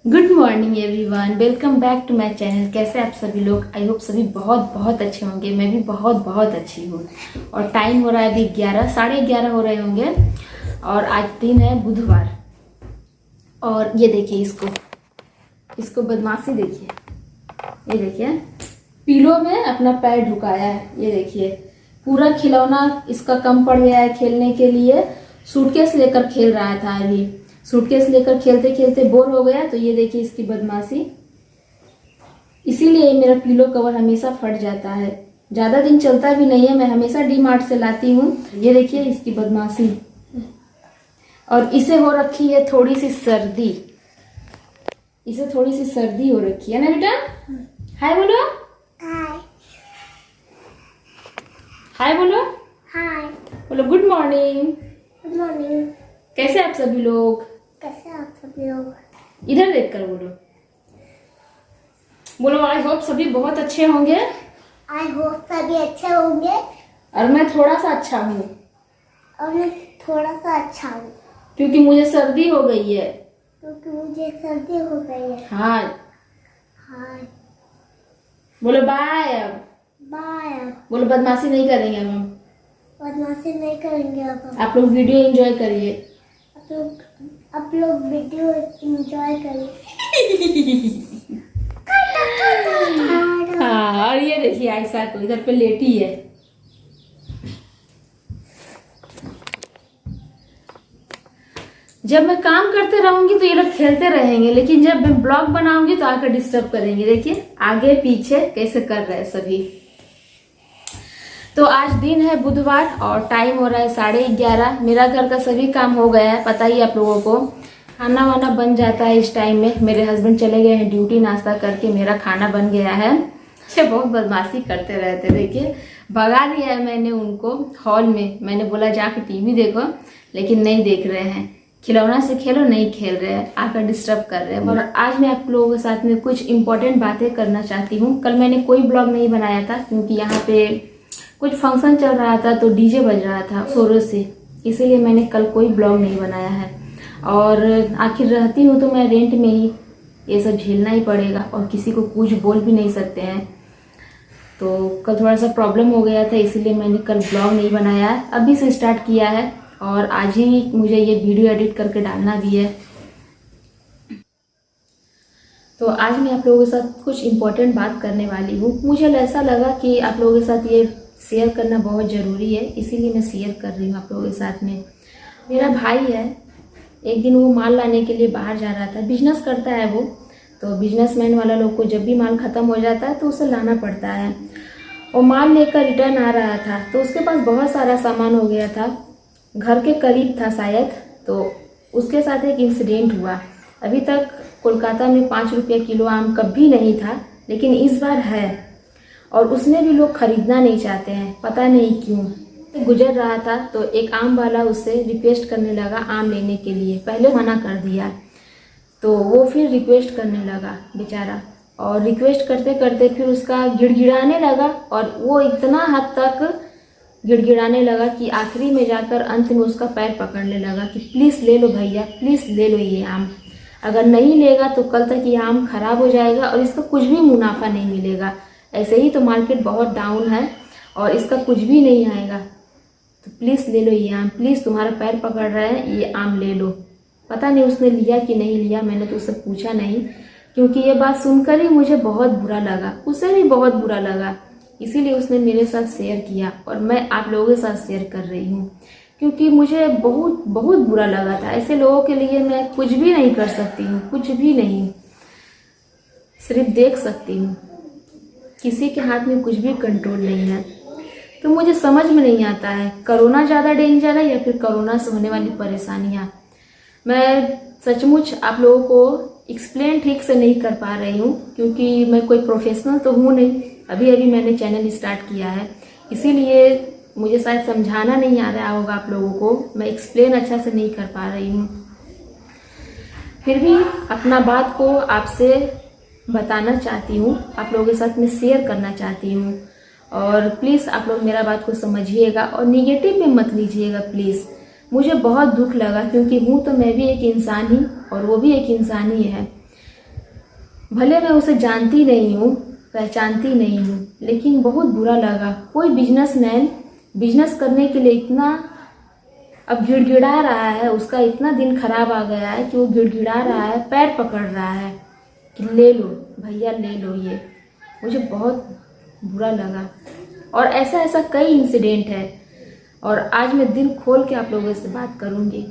Good morning everyone, welcome back to my channel. कैसे आप सभी लोग? आई होप सभी बहुत बहुत अच्छे होंगे। मैं भी बहुत बहुत अच्छी हूँ। और टाइम हो रहा है अभी 11, साढ़े 11 हो रहे होंगे। और आज दिन है बुधवार। और ये देखिए इसको बदमाशी देखिए। ये देखिए पीलो में अपना पैर ढुकाया है। ये देखिए पूरा खिलौना इसका कम पड़ गया है खेलने के लिए। सूटकेस लेकर खेल रहा था। अभी सूटकेस लेकर खेलते खेलते बोर हो गया। तो ये देखिए इसकी बदमाशी। इसीलिए मेरा पिलो कवर हमेशा फट जाता है। ज्यादा दिन चलता भी नहीं है। मैं हमेशा डी मार्ट से लाती हूँ। ये देखिए इसकी बदमाशी। और इसे हो रखी है थोड़ी सी सर्दी। इसे थोड़ी सी सर्दी हो रखी है ना बेटा? हाय बोलो। हाय। हाय बोलो। हाय। बोलो गुड मॉर्निंग। Good morning. कैसे आप सभी लोग? कैसे आप सभी लोग? इधर देखकर बोलो। बोलो आई होप सभी बहुत अच्छे होंगे। आई होप सभी अच्छे होंगे। और मैं थोड़ा सा अच्छा हूँ। और मैं थोड़ा सा अच्छा हूँ क्योंकि मुझे सर्दी हो गई है। क्योंकि मुझे सर्दी हो गई है। हाँ हाय। बोलो बाय। अब बाय। बोलो बदमाशी नहीं करेंगे अब हम। बदमाशी नहीं करेंगे अब हम। आप लोग वीडियो एंजॉय करिए। आप लोग वीडियो एंजॉय करिए। हाँ और ये देखिए आयशा को इधर पे लेटी है। जब मैं काम करते रहूंगी तो ये लोग खेलते रहेंगे, लेकिन जब मैं ब्लॉग बनाऊंगी तो आकर डिस्टर्ब करेंगे। देखिए आगे पीछे कैसे कर रहे हैं सभी। तो आज दिन है बुधवार और टाइम हो रहा है 11:30। मेरा घर का सभी काम हो गया है, पता ही आप लोगों को। खाना वाना बन जाता है इस टाइम में। मेरे हस्बैंड चले गए हैं ड्यूटी, नाश्ता करके मेरा खाना बन गया है। अच्छे बहुत बदमाशी करते रहते। देखिए भगा दिया है मैंने उनको हॉल में। मैंने बोला जाके टीवी देखो, लेकिन नहीं देख रहे हैं। खिलौना से खेलो, नहीं खेल रहे हैं, आकर डिस्टर्ब कर रहे हैं। और आज मैं आप लोगों के साथ में कुछ इंपॉर्टेंट बातें करना चाहती हूँ। कल मैंने कोई ब्लॉग नहीं बनाया था क्योंकि यहाँ पे कुछ फंक्शन चल रहा था तो डीजे बज रहा था जोरों से, इसीलिए मैंने कल कोई ब्लॉग नहीं बनाया है। और आखिर रहती हूँ तो मैं रेंट में ही, ये सब झेलना ही पड़ेगा और किसी को कुछ बोल भी नहीं सकते हैं। तो कल थोड़ा सा प्रॉब्लम हो गया था, इसीलिए मैंने कल ब्लॉग नहीं बनाया है। अभी से स्टार्ट किया है और आज ही मुझे ये वीडियो एडिट करके डालना भी है। तो आज मैं आप लोगों के साथ कुछ इम्पोर्टेंट बात करने वाली हूँ। मुझे ऐसा लगा कि आप लोगों के साथ ये शेयर करना बहुत ज़रूरी है, इसीलिए मैं शेयर कर रही हूँ आप लोगों के साथ में। मेरा भाई है, एक दिन वो माल लाने के लिए बाहर जा रहा था। बिजनेस करता है वो, तो बिजनेसमैन वाला लोग को जब भी माल ख़त्म हो जाता है तो उसे लाना पड़ता है। वो माल लेकर रिटर्न आ रहा था तो उसके पास बहुत सारा सामान हो गया था, घर के करीब था शायद। तो उसके साथ एक इंसिडेंट हुआ। अभी तक कोलकाता में 5 रुपये किलो आम कभी नहीं था, लेकिन इस बार है। और उसमें भी लोग खरीदना नहीं चाहते हैं, पता नहीं क्यों। गुजर रहा था तो एक आम वाला उससे रिक्वेस्ट करने लगा आम लेने के लिए। पहले मना कर दिया तो वो फिर रिक्वेस्ट करने लगा बेचारा। और रिक्वेस्ट करते करते फिर उसका गिड़गिड़ाने लगा, और वो इतना हद तक गिड़गिड़ाने लगा कि आखिरी में जाकर अंत में उसका पैर पकड़ने लगा कि प्लीज़ ले लो भैया, प्लीज़ ले लो ये आम। अगर नहीं लेगा तो कल तक ये आम खराब हो जाएगा और इसका कुछ भी मुनाफा नहीं मिलेगा। ऐसे ही तो मार्केट बहुत डाउन है और इसका कुछ भी नहीं आएगा। तो प्लीज़ ले लो ये आम, प्लीज़ तुम्हारा पैर पकड़ रहे हैं, ये आम ले लो। पता नहीं उसने लिया कि नहीं लिया, मैंने तो उससे पूछा नहीं, क्योंकि ये बात सुनकर ही मुझे बहुत बुरा लगा, उसे भी बहुत बुरा लगा। इसीलिए उसने मेरे साथ शेयर किया और मैं आप लोगों के साथ शेयर कर रही हूँ, क्योंकि मुझे बहुत बहुत बुरा लगा था। ऐसे लोगों के लिए मैं कुछ भी नहीं कर सकती हूँ, कुछ भी नहीं, सिर्फ देख सकती हूँ। किसी के हाथ में कुछ भी कंट्रोल नहीं है। तो मुझे समझ में नहीं आता है कोरोना ज़्यादा डेंजर है या फिर कोरोना से होने वाली परेशानियाँ। मैं सचमुच आप लोगों को एक्सप्लेन ठीक से नहीं कर पा रही हूँ, क्योंकि मैं कोई प्रोफेशनल तो हूँ नहीं। अभी अभी मैंने चैनल स्टार्ट किया है, इसीलिए मुझे शायद समझाना नहीं आ रहा होगा आप लोगों को। मैं एक्सप्लेन अच्छा से नहीं कर पा रही हूँ। फिर भी अपना बात को आपसे बताना चाहती हूँ, आप लोगों के साथ में शेयर करना चाहती हूँ। और प्लीज़ आप लोग मेरा बात को समझिएगा और निगेटिव में मत लीजिएगा प्लीज़। मुझे बहुत दुख लगा, क्योंकि हूँ तो मैं भी एक इंसान ही और वो भी एक इंसान ही है। भले मैं उसे जानती नहीं हूँ, पहचानती नहीं हूँ, लेकिन बहुत बुरा लगा। कोई बिजनेसमैन बिजनेस करने के लिए इतना अब गिड़गिड़ा रहा है, उसका इतना दिन खराब आ गया है कि वो गिड़गिड़ा रहा है, पैर पकड़ रहा है कि ले लो भैया, ले लो ये। मुझे बहुत बुरा लगा। और ऐसा ऐसा कई इंसिडेंट है, और आज मैं दिल खोल के आप लोगों से बात करूँगी।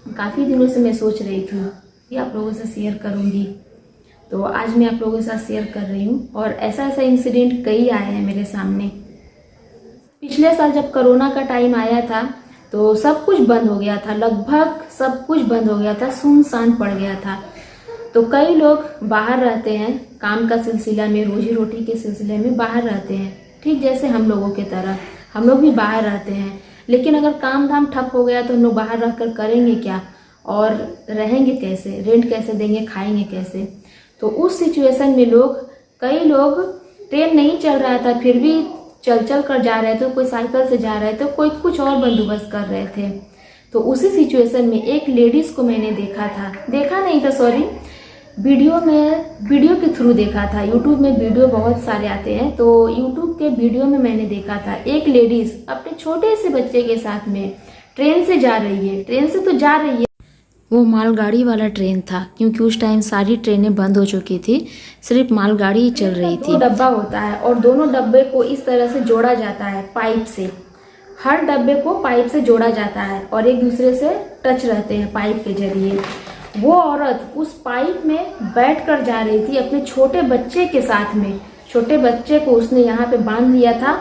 काफ़ी दिनों से मैं सोच रही थी कि आप लोगों से शेयर करूँगी, तो आज मैं आप लोगों के साथ शेयर कर रही हूँ। और ऐसा ऐसा इंसिडेंट कई आए हैं मेरे सामने। पिछले साल जब कोरोना का टाइम आया था तो सब कुछ बंद हो गया था, लगभग सब कुछ बंद हो गया था, सुनसान पड़ गया था। तो कई लोग बाहर रहते हैं, काम का सिलसिला में, रोजी रोटी के सिलसिले में बाहर रहते हैं, ठीक जैसे हम लोगों की तरह हम लोग भी बाहर रहते हैं। लेकिन अगर काम धाम ठप हो गया तो हम लोग बाहर रहकर करेंगे क्या, और रहेंगे कैसे, रेंट कैसे देंगे, खाएंगे कैसे। तो उस सिचुएशन में कई लोग, ट्रेन नहीं चल रहा था फिर भी चल कर जा रहे थे, कोई साइकिल से जा रहे थे, कोई कुछ और बंदोबस्त कर रहे थे। तो उसी सिचुएशन में एक लेडीज़ को मैंने देखा नहीं था, सॉरी, वीडियो के थ्रू देखा था। यूट्यूब में वीडियो बहुत सारे आते हैं, तो यूट्यूब के वीडियो में मैंने देखा था एक लेडीज़ अपने छोटे से बच्चे के साथ में ट्रेन से जा रही है। ट्रेन से तो जा रही है, वो मालगाड़ी वाला ट्रेन था, क्योंकि उस टाइम सारी ट्रेनें बंद हो चुकी थी, सिर्फ मालगाड़ी ही चल रही थी। डब्बा होता है और दोनों डब्बे को इस तरह से जोड़ा जाता है पाइप से। हर डब्बे को पाइप से जोड़ा जाता है और एक दूसरे से टच रहते हैं पाइप के जरिए। वो औरत उस पाइप में बैठ कर जा रही थी अपने छोटे बच्चे के साथ में। छोटे बच्चे को उसने यहाँ पे बांध लिया था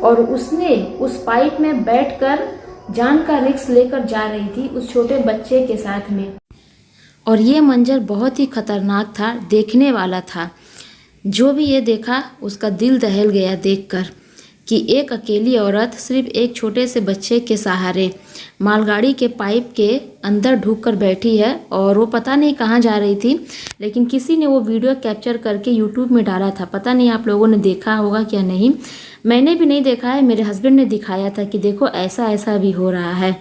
और उसने उस पाइप में बैठकर जान का रिस्क लेकर जा रही थी उस छोटे बच्चे के साथ में। और ये मंजर बहुत ही खतरनाक था, देखने वाला था। जो भी ये देखा उसका दिल दहल गया देखकर कि एक अकेली औरत सिर्फ एक छोटे से बच्चे के सहारे मालगाड़ी के पाइप के अंदर ढुक कर बैठी है, और वो पता नहीं कहाँ जा रही थी। लेकिन किसी ने वो वीडियो कैप्चर करके यूट्यूब में डाला था, पता नहीं आप लोगों ने देखा होगा क्या नहीं। मैंने भी नहीं देखा है, मेरे हस्बैंड ने दिखाया था कि देखो ऐसा ऐसा भी हो रहा है।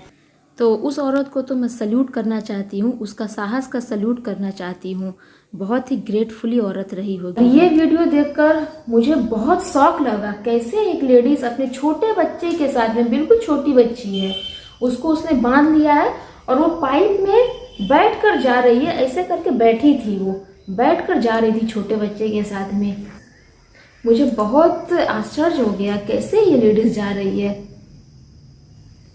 तो उस औरत को तो मैं सल्यूट करना चाहती हूँ, उसका साहस का सल्यूट करना चाहती हूँ। बहुत ही ग्रेटफुली औरत रही होगी। ये वीडियो देखकर मुझे बहुत शौक लगा, कैसे एक लेडीज अपने छोटे बच्चे के साथ में, बिल्कुल छोटी बच्ची है, उसको उसने बांध लिया है और वो पाइप में बैठ कर जा रही है। ऐसे करके बैठी थी, वो बैठ कर जा रही थी छोटे बच्चे के साथ में। मुझे बहुत आश्चर्य हो गया कैसे ये लेडीज जा रही है।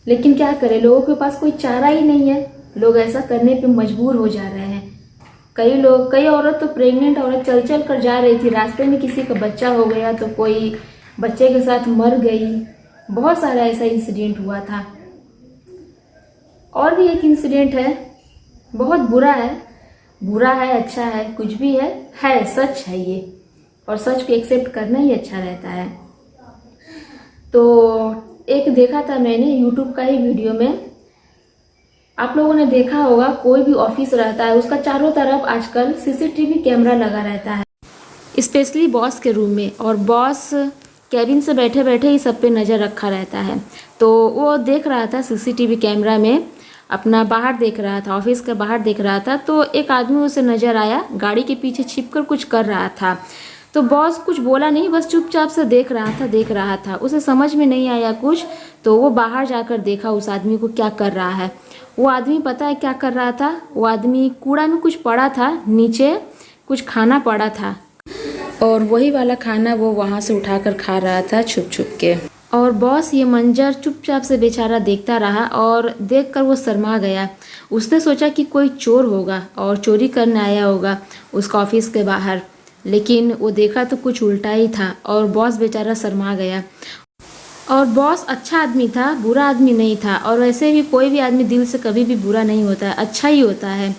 लेकिन क्या करें, लोगों के पास कोई चारा ही नहीं है, लोग ऐसा करने पे मजबूर हो जा रहे हैं। कई औरत तो प्रेग्नेंट औरत चल कर जा रही थी, रास्ते में किसी का बच्चा हो गया तो कोई बच्चे के साथ मर गई। बहुत सारा ऐसा इंसिडेंट हुआ था। और भी एक इंसिडेंट है, बहुत बुरा है, अच्छा है, कुछ भी है सच है ये, और सच को एक्सेप्ट करना ही अच्छा रहता है। तो एक देखा था मैंने यूट्यूब का ही वीडियो में, आप लोगों ने देखा होगा, कोई भी ऑफिस रहता है उसका चारों तरफ आजकल सीसीटीवी कैमरा लगा रहता है, स्पेशली बॉस के रूम में, और बॉस कैबिन से बैठे बैठे ही सब पे नज़र रखा रहता है। तो वो देख रहा था सीसीटीवी कैमरा में, अपना बाहर देख रहा था, ऑफिस के बाहर देख रहा था। तो एक आदमी उसे नज़र आया, गाड़ी के पीछे छिपकर कुछ कर रहा था। तो बॉस कुछ बोला नहीं, बस चुपचाप से देख रहा था। उसे समझ में नहीं आया कुछ, तो वो बाहर जाकर देखा उस आदमी को क्या कर रहा है। वो आदमी पता है क्या कर रहा था, वो आदमी कूड़ा में कुछ पड़ा था, नीचे कुछ खाना पड़ा था, और वही वाला खाना वो वहाँ से उठाकर खा रहा था छुप छुप के। और बॉस ये मंजर चुपचाप से बेचारा देखता रहा, और देखकर वो शर्मा गया। उसने सोचा कि कोई चोर होगा और चोरी करने आया होगा उसका ऑफिस के बाहर, लेकिन वो देखा तो कुछ उल्टा ही था, और बॉस बेचारा शर्मा गया। और बॉस अच्छा आदमी था, बुरा आदमी नहीं था, और वैसे भी कोई भी आदमी दिल से कभी भी बुरा नहीं होता है, अच्छा ही होता है।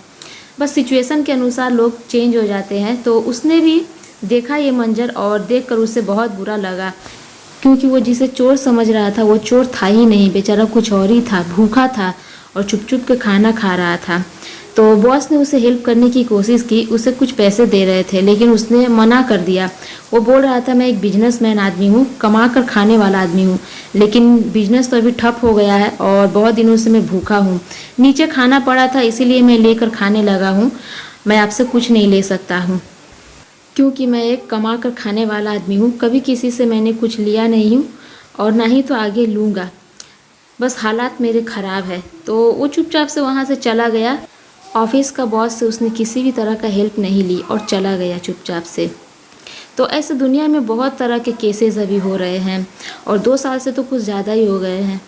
बस सिचुएशन के अनुसार लोग चेंज हो जाते हैं। तो उसने भी देखा ये मंजर, और देखकर उसे बहुत बुरा लगा, क्योंकि वो जिसे चोर समझ रहा था वो चोर था ही नहीं, बेचारा कुछ और ही था, भूखा था और चुप चुप के खाना खा रहा था। तो बॉस ने उसे हेल्प करने की कोशिश की, उसे कुछ पैसे दे रहे थे, लेकिन उसने मना कर दिया। वो बोल रहा था मैं एक बिजनेसमैन आदमी हूँ, कमा कर खाने वाला आदमी हूँ, लेकिन बिजनेस तो अभी ठप हो गया है और बहुत दिनों से मैं भूखा हूँ, नीचे खाना पड़ा था इसीलिए मैं लेकर खाने लगा हूँ, मैं आपसे कुछ नहीं ले सकता हूँ। क्योंकि मैं एक कमा कर खाने वाला आदमी हूँ, कभी किसी से मैंने कुछ लिया नहीं हूँ और ना ही तो आगे लूँगा। बस हालात मेरे ख़राब है। तो वो चुपचाप से वहाँ से चला गया। ऑफिस का बॉस से उसने किसी भी तरह का हेल्प नहीं ली और चला गया चुपचाप से। तो ऐसे दुनिया में बहुत तरह के केसेस अभी हो रहे हैं और 2 साल से तो कुछ ज़्यादा ही हो गए हैं।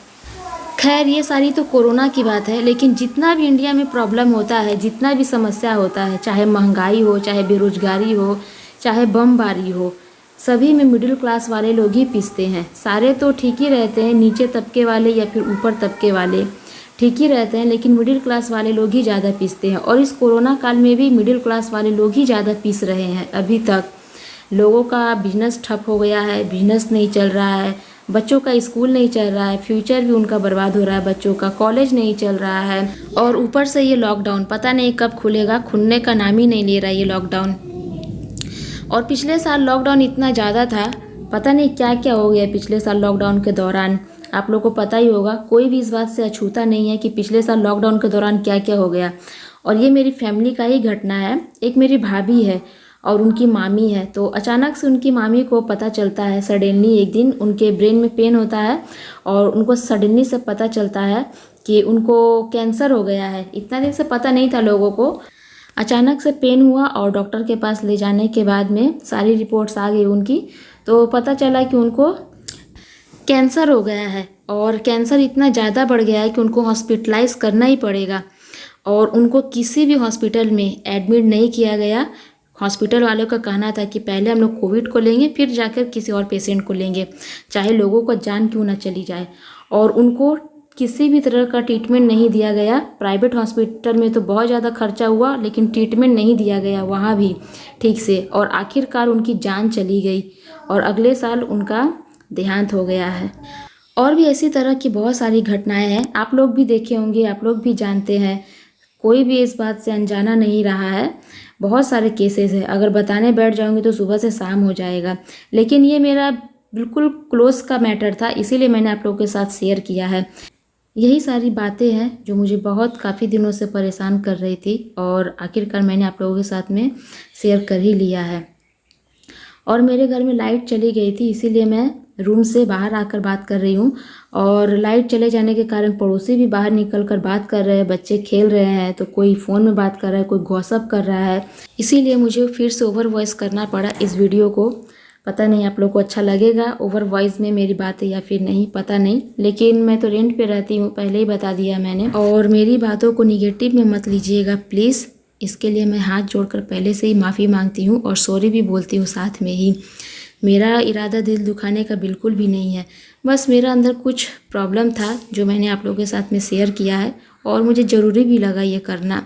खैर ये सारी तो कोरोना की बात है, लेकिन जितना भी इंडिया में प्रॉब्लम होता है, जितना भी समस्या होता है, चाहे महंगाई हो, चाहे बेरोजगारी हो, चाहे बमबारी हो, सभी में मिडिल क्लास वाले लोग ही पिसते हैं। सारे तो ठीक ही रहते हैं, नीचे तबके वाले या फिर ऊपर तबके वाले ठीक ही रहते हैं, लेकिन मिडिल क्लास वाले लोग ही ज़्यादा पिसते हैं। और इस कोरोना काल में भी मिडिल क्लास वाले लोग ही ज़्यादा पिस रहे हैं। अभी तक लोगों का बिजनेस ठप हो गया है, बिजनेस नहीं चल रहा है, बच्चों का स्कूल नहीं चल रहा है, फ्यूचर भी उनका बर्बाद हो रहा है, बच्चों का कॉलेज नहीं चल रहा है। और ऊपर से ये लॉकडाउन पता नहीं कब खुलेगा, खुलने का नाम ही नहीं ले रहा ये लॉकडाउन। और पिछले साल लॉकडाउन इतना ज़्यादा था, पता नहीं क्या क्या हो गया पिछले साल लॉकडाउन के दौरान। आप लोगों को पता ही होगा, कोई भी इस बात से अछूता नहीं है कि पिछले साल लॉकडाउन के दौरान क्या क्या हो गया। और ये मेरी फैमिली का ही घटना है। एक मेरी भाभी है और उनकी मामी है। तो अचानक से उनकी मामी को पता चलता है, सडनली एक दिन उनके ब्रेन में पेन होता है और उनको सडनली से पता चलता है कि उनको कैंसर हो गया है। इतना दिन से पता नहीं था लोगों को, अचानक से पेन हुआ और डॉक्टर के पास ले जाने के बाद में सारी रिपोर्ट्स आ गई उनकी, तो पता चला कि उनको कैंसर हो गया है। और कैंसर इतना ज़्यादा बढ़ गया है कि उनको हॉस्पिटलाइज करना ही पड़ेगा। और उनको किसी भी हॉस्पिटल में एडमिट नहीं किया गया। हॉस्पिटल वालों का कहना था कि पहले हम लोग कोविड को लेंगे, फिर जाकर किसी और पेशेंट को लेंगे, चाहे लोगों को जान क्यों ना चली जाए। और उनको किसी भी तरह का ट्रीटमेंट नहीं दिया गया। प्राइवेट हॉस्पिटल में तो बहुत ज़्यादा खर्चा हुआ, लेकिन ट्रीटमेंट नहीं दिया गया वहाँ भी ठीक से। और आखिरकार उनकी जान चली गई और अगले साल उनका देहांत हो गया है। और भी ऐसी तरह की बहुत सारी घटनाएं हैं, आप लोग भी देखे होंगे, आप लोग भी जानते हैं। कोई भी इस बात से अनजाना नहीं रहा है। बहुत सारे केसेस हैं, अगर बताने बैठ जाऊंगी तो सुबह से शाम हो जाएगा। लेकिन ये मेरा बिल्कुल क्लोज का मैटर था, इसीलिए मैंने आप लोगों के साथ शेयर किया है। यही सारी बातें हैं जो मुझे बहुत काफ़ी दिनों से परेशान कर रही थी और आखिरकार मैंने आप लोगों के साथ में शेयर कर ही लिया है। और मेरे घर में लाइट चली गई थी, इसीलिए मैं रूम से बाहर आकर बात कर रही हूँ। और लाइट चले जाने के कारण पड़ोसी भी बाहर निकल कर बात कर रहे हैं, बच्चे खेल रहे हैं, तो कोई फ़ोन में बात कर रहा है, कोई गॉसिप कर रहा है। इसीलिए मुझे फिर से ओवर वॉइस करना पड़ा इस वीडियो को। पता नहीं आप लोग को अच्छा लगेगा ओवर वॉइस में मेरी बातें या फिर नहीं, पता नहीं। लेकिन मैं तो रेंट पे रहती हूँ, पहले ही बता दिया मैंने। और मेरी बातों को निगेटिव में मत लीजिएगा प्लीज़। इसके लिए मैं हाथ जोड़कर पहले से ही माफ़ी मांगती हूँ और सॉरी भी बोलती हूँ साथ में ही। मेरा इरादा दिल दुखाने का बिल्कुल भी नहीं है, बस मेरा अंदर कुछ प्रॉब्लम था जो मैंने आप लोगों के साथ में शेयर किया है और मुझे ज़रूरी भी लगा ये करना।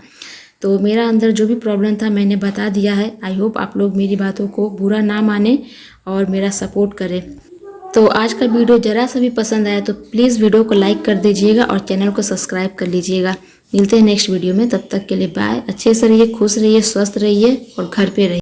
तो मेरा अंदर जो भी प्रॉब्लम था मैंने बता दिया है। आई होप आप लोग मेरी बातों को बुरा ना माने और मेरा सपोर्ट करें। तो आज का वीडियो ज़रा सा भी पसंद आया तो प्लीज़ वीडियो को लाइक कर दीजिएगा और चैनल को सब्सक्राइब कर लीजिएगा। मिलते हैं नेक्स्ट वीडियो में, तब तक के लिए बाय। अच्छे से रहिए, खुश रहिए, स्वस्थ रहिए और घर पे रहिए।